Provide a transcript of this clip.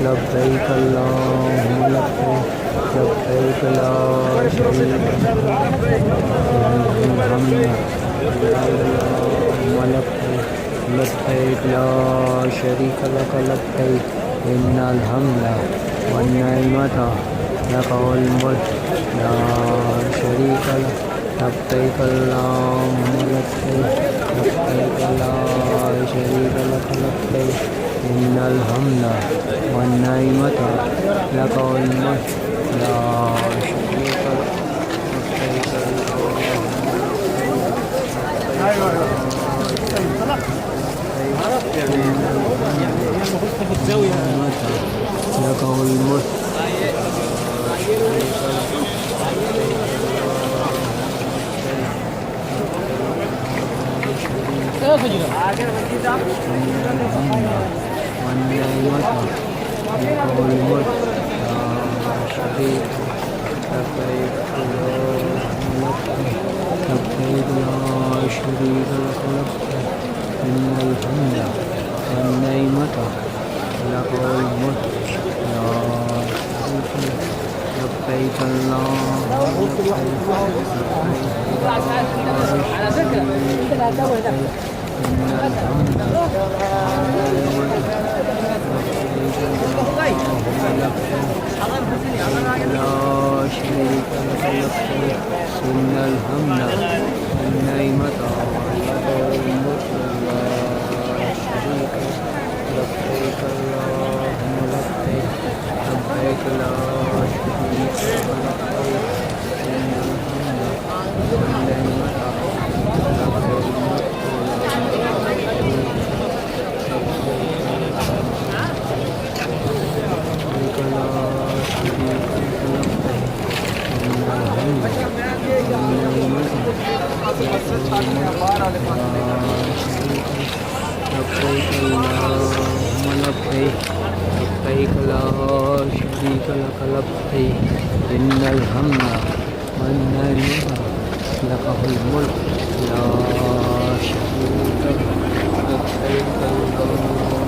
لبيك اللهم لبيك لبيك لا شريك لك اللهم لبيك لبيك لا شريك لك لبيك إن الحمد والنعمة لك والملك لا شريك لك لبيك اللهم لبيك لبيك لا شريك لك لبيك إن الحمد والنعمة لك والملك لا شريك لك لبيك لك والملك لبيك اللهم على فكرة انت اللي هتدور ده لا شريك لك لبيك إن الحمد والنعمة لك والملك لا شريك لك لبيك اللهم لبيك لبيك لا شريك لك لبيك إن الحمد والنعمة لك والملك لبيك اللهم لبيك لبيك لا شريك لك لبيك إن الحمد والنعمة لك الملك لا شريك لك لبيك اللهم